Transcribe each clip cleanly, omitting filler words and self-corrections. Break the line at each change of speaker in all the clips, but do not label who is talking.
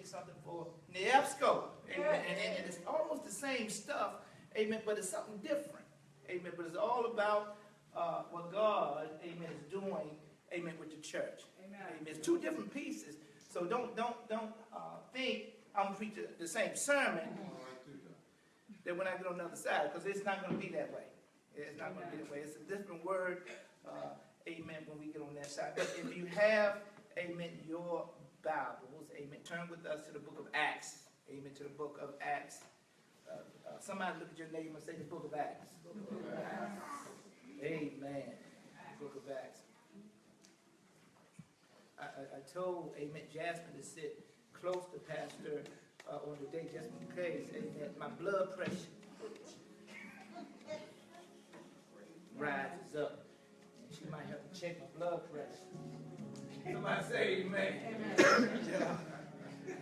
me something for NEABSCO. Amen. And it's almost the same stuff. Amen. But it's something different. Amen. But it's all about what God, amen, is doing, amen, with the church. Amen. It's two different pieces. So don't think I'm going to preach the same sermon that when I get on the other side, because it's not going to be that way. It's not going to be that way. It's a different word, amen, when we get on that side. But if you have, amen, your Bibles, amen, turn with us to the book of Acts. Amen, to the book of Acts. Somebody look at your neighbor and say the book of Acts. Amen. The book of Acts. I told, amen, Jasmine to sit close to Pastor on the day just in case, amen, my blood pressure rises up. And she might have to check my blood pressure. Somebody say amen. Amen.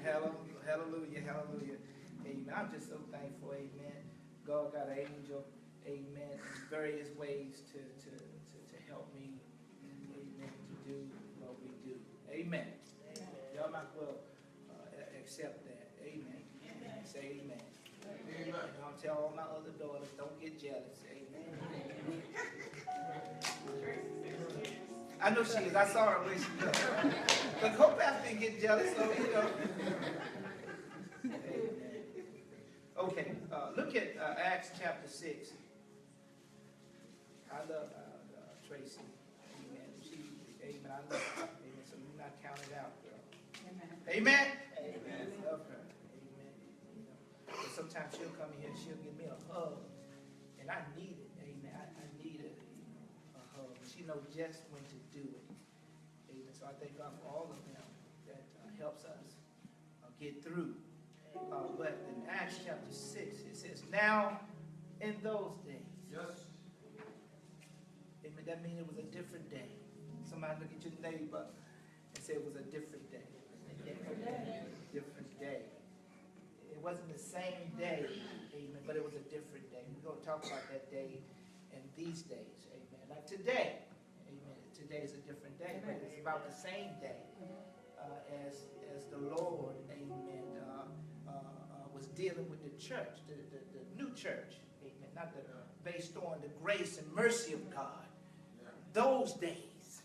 Hallelujah, hallelujah. Amen. I'm just so thankful, amen. God got an angel, amen, in various ways to help me, amen, to do what we do. Amen. Y'all might well accept that. Amen. Say amen. And I'll tell all my other daughters, don't get jealous. Amen. I know she is. I saw her when she goes. But hope Pastor didn't get jealous, so you know. Amen. Okay, look at Acts chapter 6. I love Tracy. Amen. Amen. I love her. Amen. So you're not counted out, girl. Amen. Amen. I love her. Amen. You know, but sometimes she'll come in here and she'll give me a hug, and I need it. Amen. I need a hug. She knows just when to do it. Amen. So I thank God for all of them that helps us get through. But in Acts chapter 6, it says, now in those days. Yes. Amen. That means it was a different day. Somebody look at your neighbor and say it was a different day. Different day. It wasn't the same day, amen, but it was a different day. We're going to talk about that day and these days, amen. Like today, amen. Today is a different day, but it's about the same day as the Lord, amen, was dealing with the church, the new church, amen, not based on the grace and mercy of God. Those days,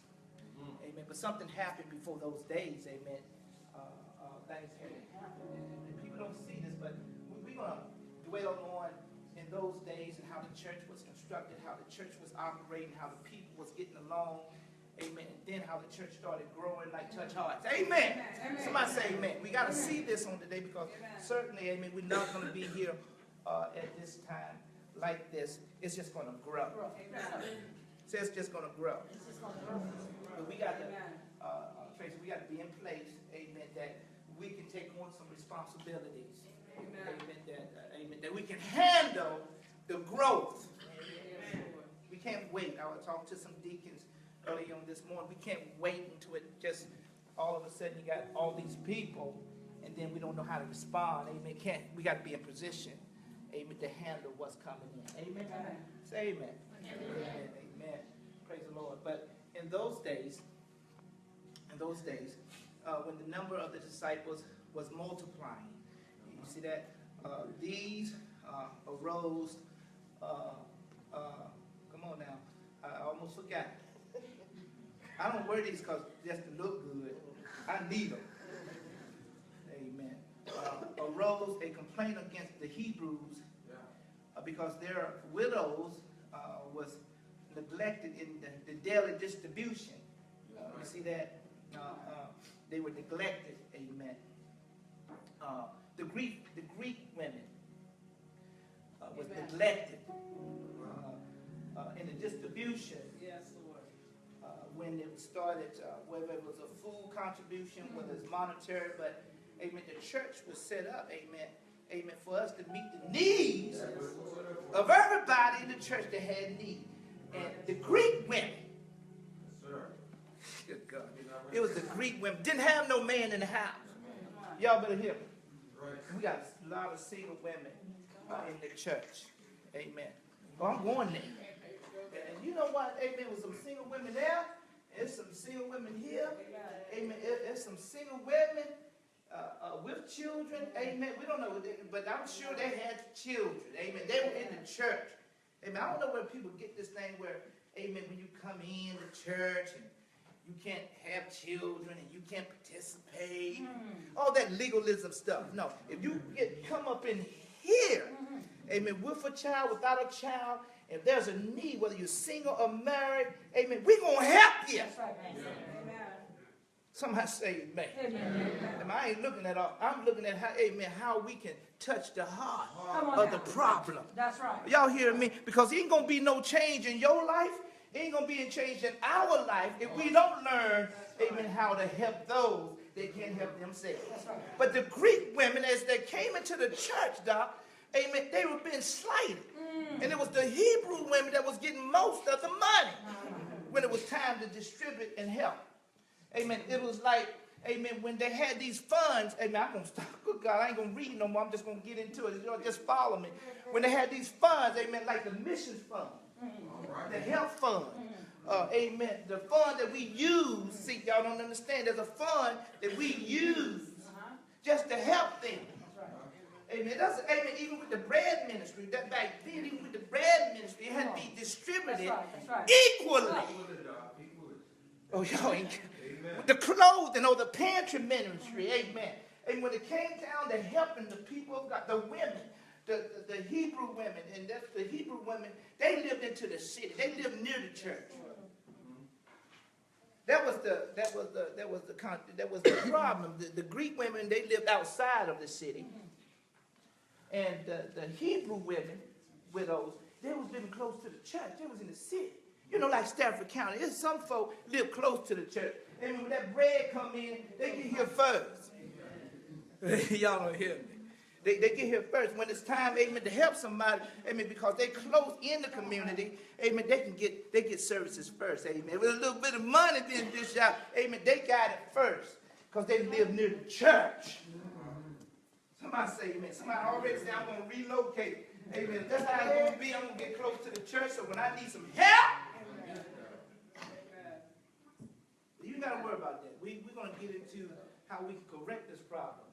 amen, but something happened before those days, amen. Things happened. And people don't see this, but we're going to dwell on in those days and how the church was constructed, how the church was operating, how the people was getting along, amen, and then how the church started growing like touch hearts. Amen. Amen. Somebody say amen. We got to see this on today because certainly, amen, we're not going to be here at this time like this. It's just going to grow. So it's just going to grow. But we got to, Tracy, we got to be in place, amen, that we can take on some responsibilities. Amen, that we can handle the growth. Amen. We can't wait. I was talking to some deacons early on this morning. We can't wait until it just all of a sudden you got all these people and then we don't know how to respond. Amen. We got to be in position, amen, to handle what's coming in. Amen. Say amen. Amen. Amen. Praise the Lord. But in those days, when the number of the disciples was multiplying, you see that these arose. Come on now, I almost forgot. I don't wear these because just to look good. I need them. Amen. Arose a complaint against the Hebrews because their widows was neglected in the daily distribution. You see that? They were neglected, amen. The Greek women was neglected in the distribution. Yes, Lord. When it started, whether it was a food contribution, whether it's monetary, but amen, the church was set up, amen, for us to meet the needs of everybody in the church that had need. And the Greek women, good God. It was the Greek women. Didn't have no man in the house. Y'all better hear me. We got a lot of single women in the church. Amen. Well, I'm going there. And you know what? Amen. There was some single women there. There's some single women here. Amen. There's some single women with children, amen. We don't know, but I'm sure they had children, amen. They were in the church. Amen. I don't know where people get this thing where, amen, when you come in the church and you can't have children and you can't participate. All that legalism stuff. No. If you come up in here, amen, with a child, without a child, if there's a need, whether you're single or married, amen, we're going to help you.
That's right. Amen.
Somebody say amen.
Amen.
I ain't looking at all. I'm looking at how, amen, how we can touch the heart of
now.
the problem.
That's right.
Y'all hearing me? Because there ain't going to be no change in your life. It ain't going to be a change in our life if we don't learn, amen, how to help those that can't help themselves.
Right.
But the Greek women, as they came into the church, Doc, amen, they were being slighted. And it was the Hebrew women that was getting most of the money when it was time to distribute and help. Amen. It was like, amen, when they had these funds, amen, I'm going to stop. Good God, I ain't going to read no more. I'm just going to get into it. Y'all just follow me. When they had these funds, amen, like the missions fund, the health fund, amen, the fund that we use. See, y'all don't understand. There's a fund that we use just to help them. Amen. That's, amen. Even with the bread ministry, that back then, even with the bread ministry, it had to be distributed equally. Oh, y'all ain't. The clothing or the pantry ministry, amen. And when it came down to helping the people of God, the women, the Hebrew women, and that's the Hebrew women, they lived into the city. They lived near the church. That was the problem. The Greek women, they lived outside of the city. And the Hebrew women, widows, they was living close to the church. They was in the city. You know, like Stafford County. There's some folk live close to the church. And when that bread come in, they get here first. Y'all don't hear me. They get here first. When it's time, amen, to help somebody, amen, because they close in the community, amen, they get services first, amen. With a little bit of money being dished out, amen, they got it first because they live near the church. Somebody say amen. Somebody already said, I'm going to relocate. Amen. That's how it's going to be. I'm going to get close to the church, so when I need some help, you got to worry about that. We're going to get into how we can correct this problem.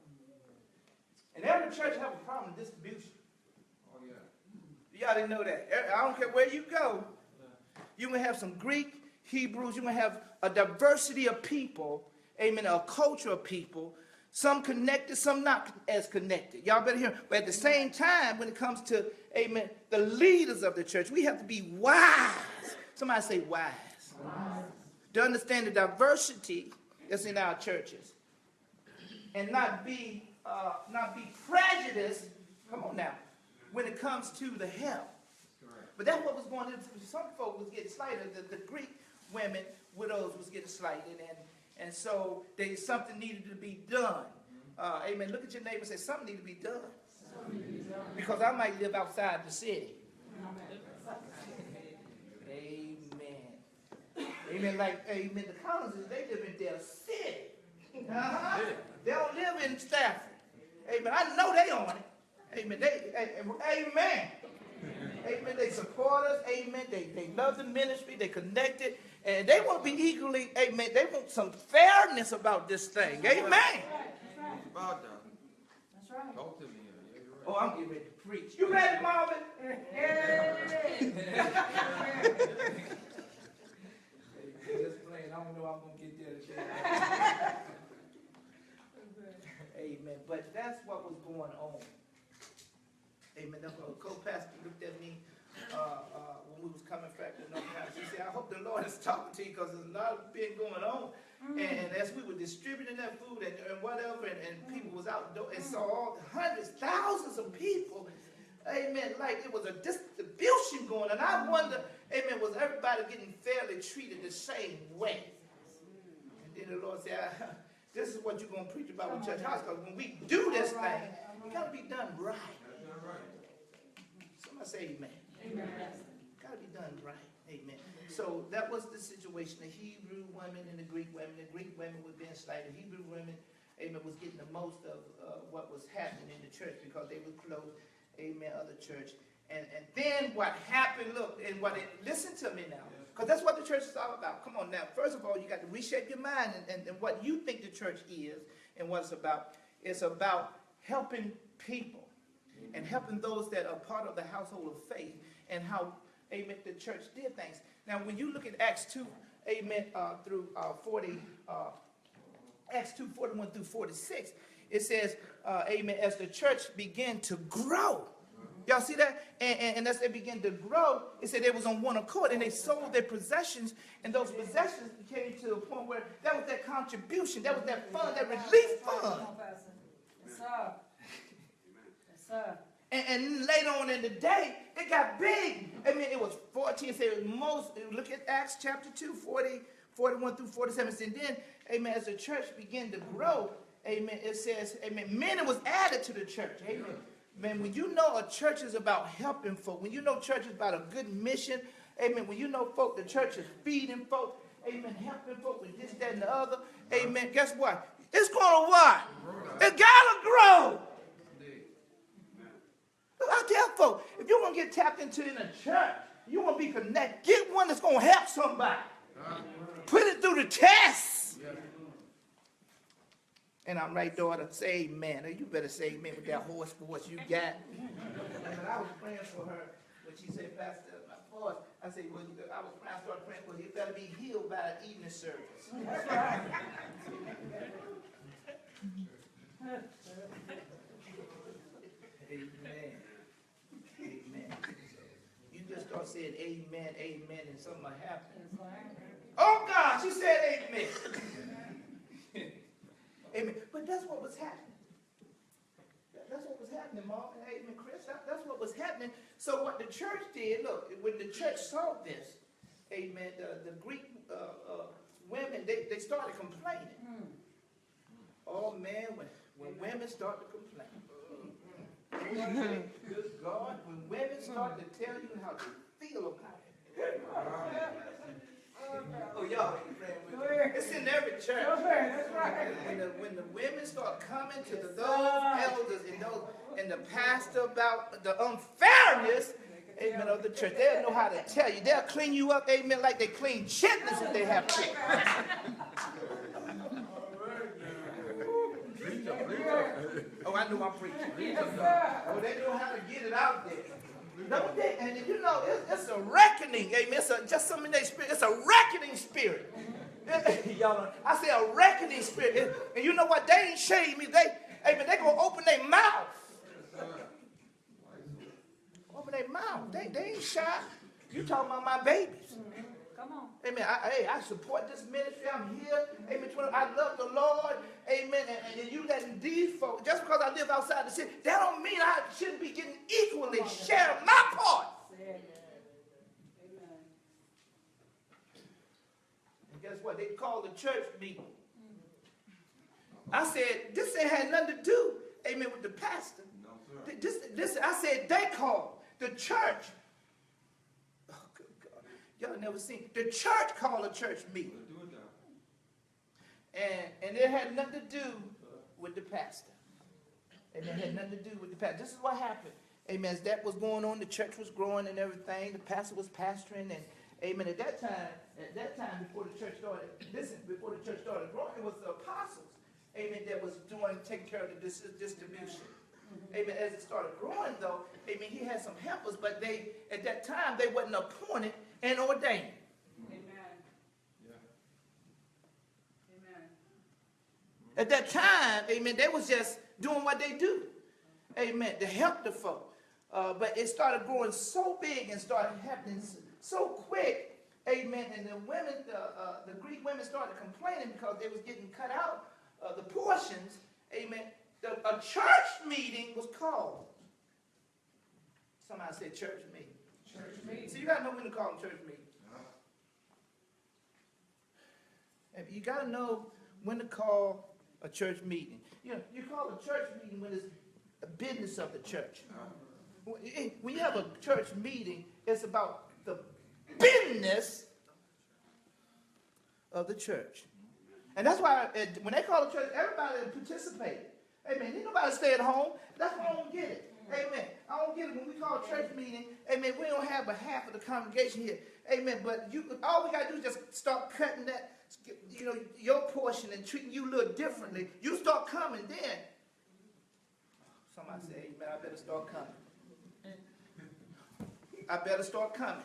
And every church have a problem with distribution. Oh, yeah. Y'all didn't know that. I don't care where you go. You're going to have some Greek, Hebrews. You're going to have a diversity of people. Amen. A culture of people. Some connected, some not as connected. Y'all better hear. But at the same time, when it comes to, amen, the leaders of the church, we have to be wise. Somebody say wise. To understand the diversity that's in our churches. And not be prejudiced, come on now, when it comes to the help. But that's what was going on. Some folk was getting slighted. The Greek women, widows, was getting slighted. And so something needed to be done. Amen. Look at your neighbor and say, something needs to be done. Because I might live outside the city. Amen. Amen. Like, amen. The Collinses, they live in their city. They don't live in Stafford. Amen. I know they on it. Amen. Amen. Amen. They support us. Amen. They love the ministry. They connected. And they want to be equally, amen. They want some fairness about this thing. Amen.
About that.
That's right.
Talk to me.
Oh, I'm getting ready to preach. You ready, Marvin? Just playing. I don't know how I'm going to get there today. Amen. But that's what was going on. Amen. That's what the co-pastor looked at me when we was coming back to North Carolina. She said, I hope the Lord is talking to you because there's a lot been going on. And as we were distributing that food and whatever, and people was outdoors and saw all hundreds, thousands of people, amen, like it was a distribution going on. And I wonder, amen, was everybody getting fairly treated the same way? And then the Lord said, this is what you're going to preach about with Church House, because when we do this thing, it got to be done right. Somebody say amen. Amen. Got to be done right. Amen. So that was the situation. The Hebrew women and the Greek women. The Greek women were being slighted. The Hebrew women, amen, was getting the most of what was happening in the church because they were close, amen, of the church. And then what happened, look, and listen to me now, because that's what the church is all about. Come on now. First of all, you got to reshape your mind and what you think the church is and what it's about. is about helping people and helping those that are part of the household of faith and how, amen, the church did things. Now, when you look at Acts 2, amen, through 40, Acts 2, 41 through 46, it says, amen, as the church began to grow. Y'all see that? And as they began to grow, it said they was on one accord, and they sold their possessions, and those possessions came to a point where that was that contribution, that was that fund, that relief fund.
Yes, sir. Yes, sir.
And later on in the day, it got big. I mean, it was 14. It said it was most, look at Acts chapter 2, 40, 41 through 47. And then, amen, as the church began to grow, amen, it says, amen, men was added to the church. Amen. Man, when you know a church is about helping folk, when you know church is about a good mission, amen, when you know folk, the church is feeding folk, amen, helping folk with this, that, and the other, amen, guess what? It's going to what? It got to grow. Look, I tell folk, if you want to get tapped into in a church, you want to be connected, get one that's going to help somebody. Put it through the test. And I'm right, daughter, say amen. You better say amen with that hoarse voice you got. But I was praying for her when she said, Pastor, my voice. I said, well, I was praying, I started praying, well, you better be healed by the evening service.
That's right.
Amen. Amen. You just start saying amen, amen, and something will happen. Oh, God, she said amen. Amen. But that's what was happening. That's what was happening, Mom. Amen, Chris. That's what was happening. So what the church did, look, when the church saw this, amen, the Greek women, they started complaining. Oh, man, when women start to complain. Good God, when women start to tell you how to feel about it. Oh, y'all ain't praying with me. It's in every church.
That's right.
When the women start coming to those elders and the pastor about the unfairness, amen, of the church, they'll know how to tell you. They'll clean you up, amen, like they clean chitlins if they have to. Oh, I know I'm preaching. Oh, they know how to get it out there. Don't they? And you know, it's a reckoning, amen. It's just something in their spirit. It's a reckoning spirit. Y'all, I say a reckoning spirit. And you know what? They ain't shame me. They gonna open their mouth. Open their mouth. They ain't shy. You talking about my babies.
Come on.
Amen. I support this ministry. I'm here. Amen. I love the Lord. Amen. And you letting these folks, just because I live outside the city, that don't mean I shouldn't be getting equally share my part.
Amen.
And guess what? They called the church meeting. I said, this ain't had nothing to do, amen, with the pastor.
No, sir.
This, I said, they called the church. Oh, good God. Y'all never seen. The church called a church meeting.
Do it now.
And it had nothing to do with the pastor. And it had nothing to do with the pastor. This is what happened. Amen. As that was going on, the church was growing and everything. The pastor was pastoring. And amen. At that time, before the church started, before the church started growing, it was the apostles, amen, that was taking care of the distribution. Amen. As it started growing, though, amen, he had some helpers, but at that time, they wasn't appointed and ordained. At that time, amen, they was just doing what they do, amen, to help the folk. But it started growing so big and started happening so quick, amen, and the women, the Greek women started complaining because they was getting cut out the portions, amen. A church meeting was called. Somebody said church meeting. Church meeting. So you got to know when to call them church meetings. You got to know when to call a church meeting. You know, you call a church meeting when it's a business of the church. When you have a church meeting, it's about the business of the church. And that's why when they call a church, everybody participated. Amen. Ain't nobody stay at home. That's why I don't get it. Amen. I don't get it. When we call a church meeting, amen, we don't have a half of the congregation here. Amen. But all we got to do is just start cutting that, you know, your portion and treating you a little differently. You start coming then. I said, amen, I better start coming. I better start coming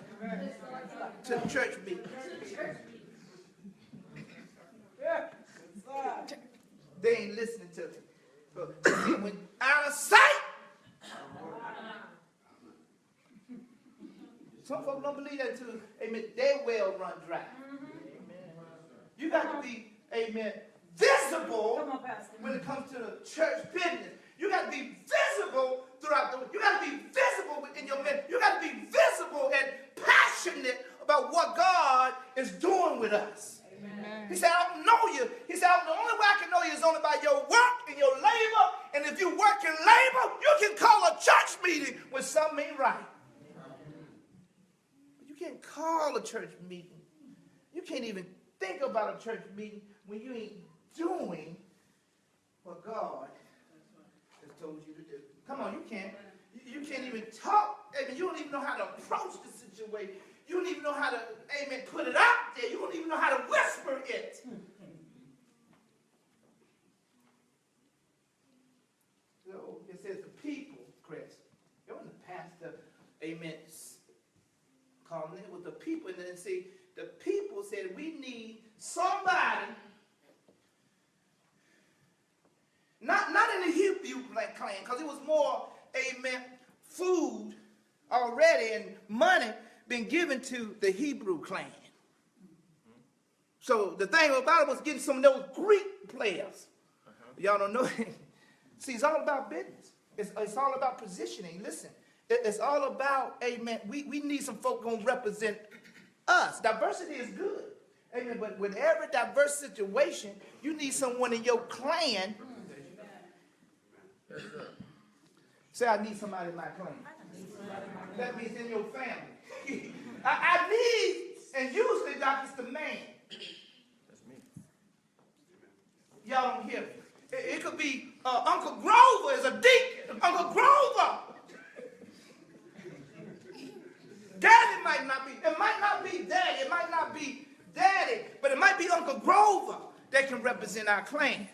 to the church meeting. They ain't listening to me. But when out of sight, some folks don't believe that too. Amen. Their well run dry. You got to be, amen, visible when it comes to the church business. You got to be visible throughout the. You got to be visible in your ministry. You got to be visible and passionate about what God is doing with us. Amen. He said, I don't know you. He said, the only way I can know you is only by your work and your labor. And if you work in labor, you can call a church meeting when something ain't right. But you can't call a church meeting. You can't even think about a church meeting when you ain't doing what God has told you to do. Come on, you can't. You can't even talk. I mean, you don't even know how to approach the situation. You don't even know how to, amen, put it out there. You don't even know how to whisper it. So it says the people, Chris. It wasn't the pastor, amen, calling it. It was the people. And then see, the people said we need somebody, not in the Hebrew clan, because it was more, amen, food already and money been given to the Hebrew clan. So the thing about it was getting some of those Greek players. Y'all don't know. See, it's all about business. It's all about positioning. Listen, it's all about, amen, we need some folk going to represent us. Diversity is good. Amen. But with every diverse situation, you need someone in your clan. Say, I need somebody in my clan. That means in your family. I need, and usually, Doc, it's the man.
That's me.
Y'all don't hear me. It could be Uncle Grover is a deacon. Uncle Grover. Daddy might not be. It might not be Daddy. It might not be Daddy. But it might be Uncle Grover that can represent our clan.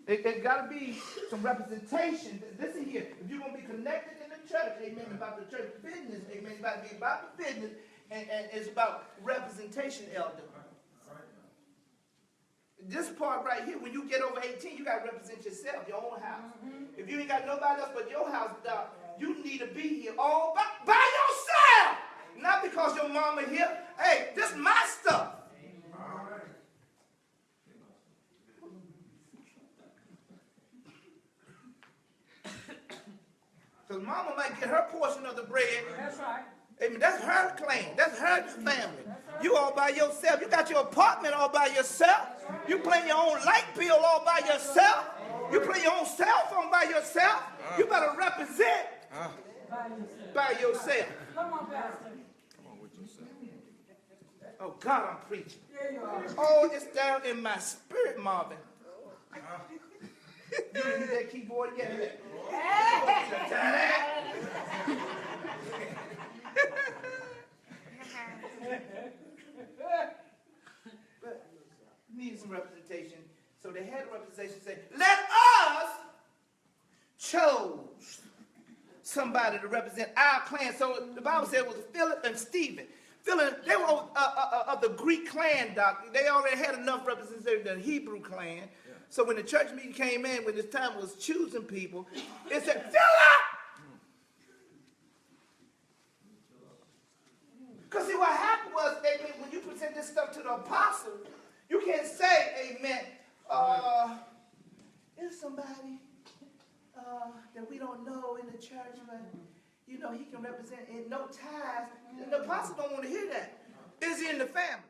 It got to be some representation. Listen here. If you're going to be connected in the church, amen, about the church business, amen, it's about to be about the business, and it's about representation, elder. This part right here, when you get over 18, you got to represent yourself, your own house. If you ain't got nobody else but your house, Doc, you need to be here all by yourself. Not because your mama here. Hey, this is my stuff. Because mama might get her portion of the bread.
That's right.
Amen. That's her clan. That's her family. You all by yourself. You got your apartment all by yourself. You paying your own light bill all by yourself. You play your own cell phone by yourself. You better represent by yourself.
Come on, Pastor.
Come on with yourself.
Oh, God, I'm preaching.
There you are.
Oh, it's down in my spirit, Marvin. You didn't hear that keyboard yet? But need some representation. So they had a representation say, let us chose somebody to represent our clan. So the Bible said it was Philip and Stephen. Philip, they were of the Greek clan, Doc. They already had enough representation in the Hebrew clan. Yeah. So when the church meeting came in, when this time was choosing people, it said, Philip! Because see, what happened was, amen, when you present this stuff to the apostle, you can't say, amen, there's somebody that we don't know in the church, but, you know, he can represent in no ties. And the apostle don't want to hear that. Is he in the family?